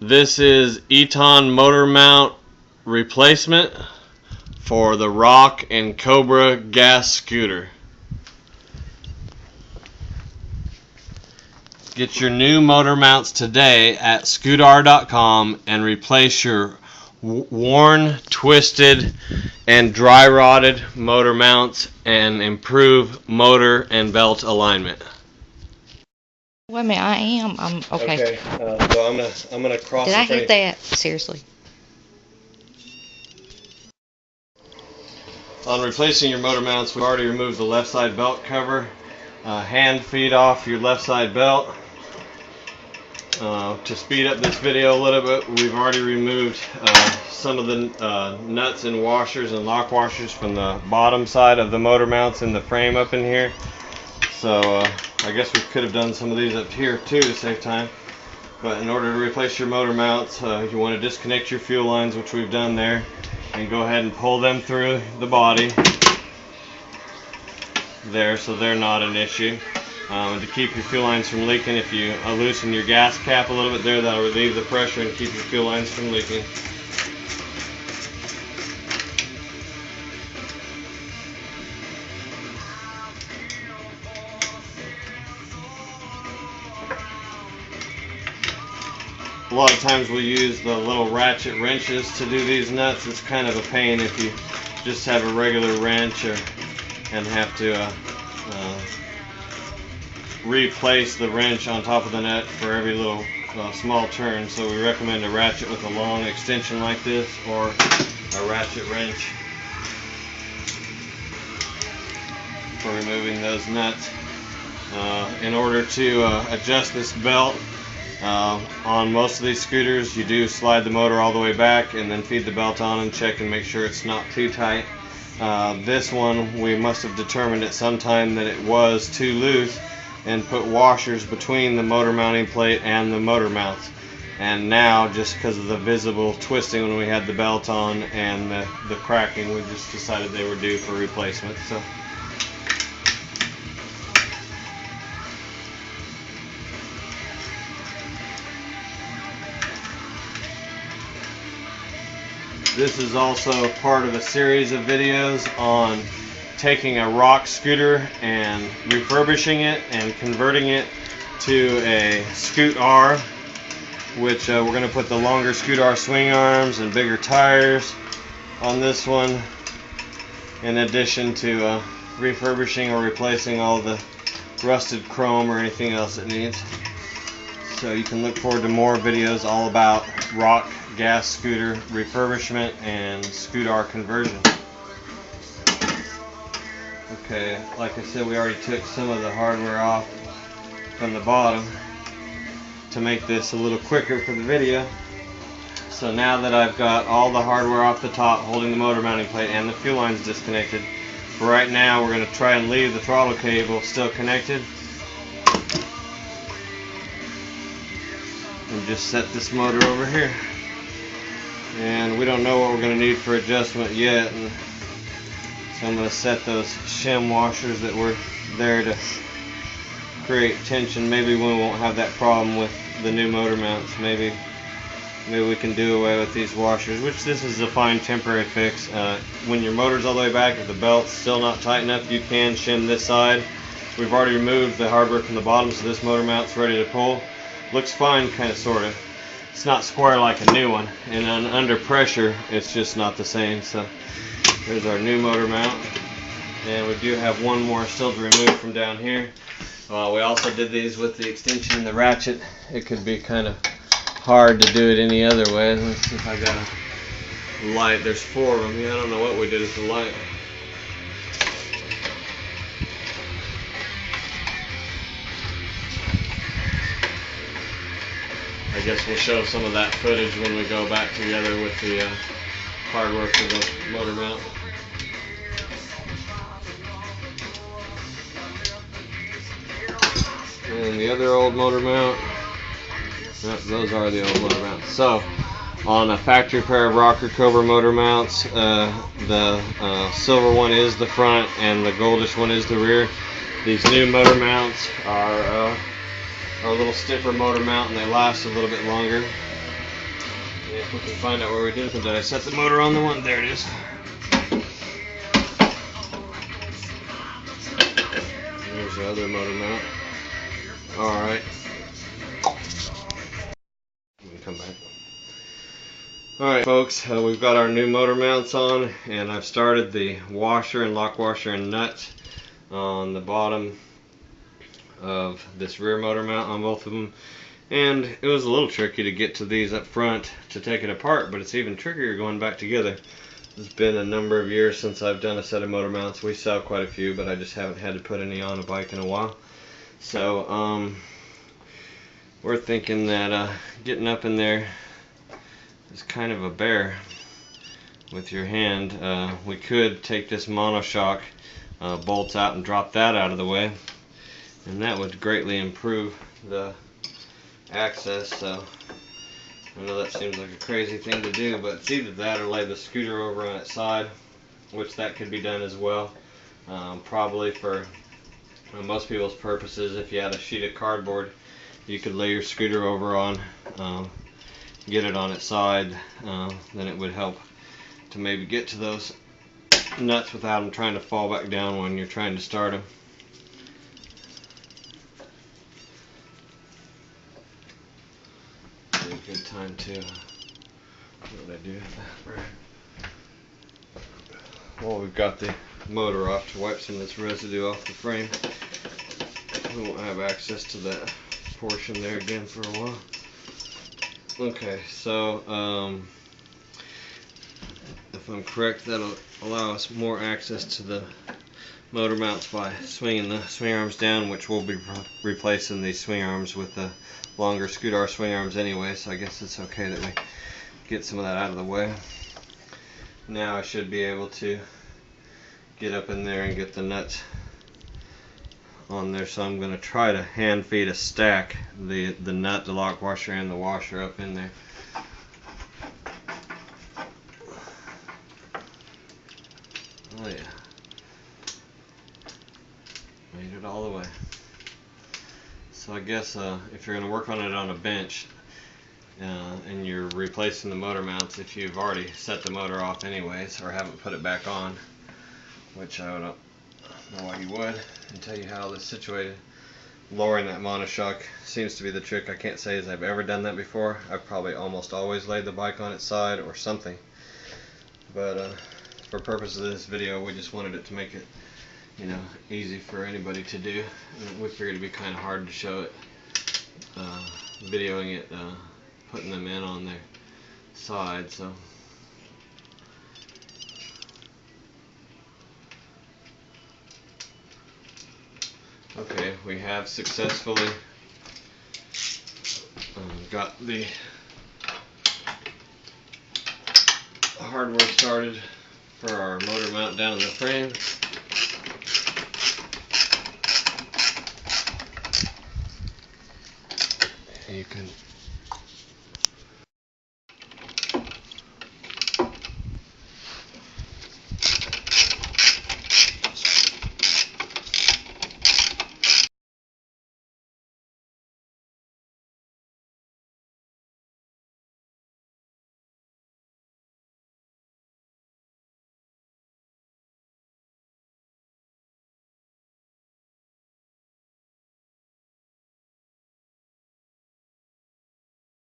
This is Eton motor mount replacement for the Rock and Cobra gas scooter. Get your new motor mounts today at SCOOTR COM and replace your worn, twisted, and dry rotted motor mounts and improve motor and belt alignment. Wait a minute, I'm okay. So I'm gonna cross. Did I hit that? Seriously. On replacing your motor mounts, we've already removed the left side belt cover. Hand feed off your left side belt. To speed up this video a little bit, we've already removed some of the nuts and washers and lock washers from the bottom side of the motor mounts in the frame up in here. So I guess we could have done some of these up here too to save time. But in order to replace your motor mounts, you want to disconnect your fuel lines, which we've done there, and go ahead and pull them through the body there so they're not an issue. And to keep your fuel lines from leaking, if you loosen your gas cap a little bit there, that'll relieve the pressure and keep your fuel lines from leaking. A lot of times we use the little ratchet wrenches to do these nuts. It's kind of a pain if you just have a regular wrench and have to replace the wrench on top of the nut for every little small turn. So we recommend a ratchet with a long extension like this, or a ratchet wrench for removing those nuts. In order to adjust this belt, on most of these scooters, you do slide the motor all the way back and then feed the belt on and check and make sure it's not too tight. This one, we must have determined at some time that it was too loose and put washers between the motor mounting plate and the motor mounts. And now, just because of the visible twisting when we had the belt on and the cracking, we just decided they were due for replacement. So this is also part of a series of videos on taking a Rock scooter and refurbishing it and converting it to a SCOOTR, which we're going to put the longer SCOOTR swing arms and bigger tires on this one, in addition to refurbishing or replacing all the rusted chrome or anything else it needs. So you can look forward to more videos all about Rock gas scooter refurbishment and SCOOTR conversion. Okay, like I said, we already took some of the hardware off from the bottom to make this a little quicker for the video. So now that I've got all the hardware off the top holding the motor mounting plate and the fuel lines disconnected, for right now we're going to try and leave the throttle cable still connected and just set this motor over here. And we don't know what we're going to need for adjustment yet, and so I'm going to set those shim washers that were there to create tension. Maybe we won't have that problem with the new motor mounts. Maybe we can do away with these washers, which this is a fine temporary fix. When your motor's all the way back, if the belt's still not tight enough, you can shim this side. We've already removed the hardware from the bottom, so this motor mount's ready to pull. Looks fine, kind of, sort of. It's not square like a new one, and under pressure it's just not the same. So here's our new motor mount, and we do have one more still to remove from down here. We also did these with the extension and the ratchet. It could be kind of hard to do it any other way. Let's see if I got a light. There's 4 of them. Yeah, I don't know what we did with the light. I guess we'll show some of that footage when we go back together with the hardware for the motor mount. And the other old motor mount. Yep, those are the old motor mounts. So, on a factory pair of Rock or Cobra motor mounts, the silver one is the front and the goldish one is the rear. These new motor mounts are a little stiffer motor mount and they last a little bit longer. if we can find out where we did it. Did I set the motor on the one? There it is. There's the other motor mount. Alright. Let me come back. Alright folks, we've got our new motor mounts on, and I've started the washer and lock washer and nuts on the bottom of this rear motor mount on both of them. And it was a little tricky to get to these up front to take it apart, but it's even trickier going back together. It's been a number of years since I've done a set of motor mounts. We sell quite a few, but I just haven't had to put any on a bike in a while. So we're thinking that getting up in there is kind of a bear with your hand. We could take this monoshock bolts out and drop that out of the way, and that would greatly improve the access. So I know that seems like a crazy thing to do, but it's either that or lay the scooter over on its side, which that could be done as well. Probably for most people's purposes, if you had a sheet of cardboard, you could lay your scooter over on, get it on its side, then it would help to maybe get to those nuts without them trying to fall back down when you're trying to start them. A good time to, what did I do with that? Well, we've got the motor off to wipe some of this residue off the frame. We won't have access to that portion there again for a while. Okay, so if I'm correct, that'll allow us more access to the motor mounts by swinging the swing arms down, which we'll be replacing these swing arms with the longer SCOOTR swing arms anyway, so I guess it's okay that we get some of that out of the way. Now I should be able to get up in there and get the nuts on there, so I'm going to try to hand feed a stack the nut, the lock washer, and the washer up in there. Oh yeah, made it all the way. So I guess if you're going to work on it on a bench and you're replacing the motor mounts, if you've already set the motor off anyways or haven't put it back on, which I don't know why you would until you have all this situated, lowering that monoshock seems to be the trick. I can't say as I've ever done that before. I've probably almost always laid the bike on its side or something, but for purposes of this video, we just wanted it to make it, you know, easy for anybody to do. And we figured it'd be kind of hard to show it, videoing it, putting them in on their side. So okay, we have successfully got the hardware started for our motor mount down in the frame. You can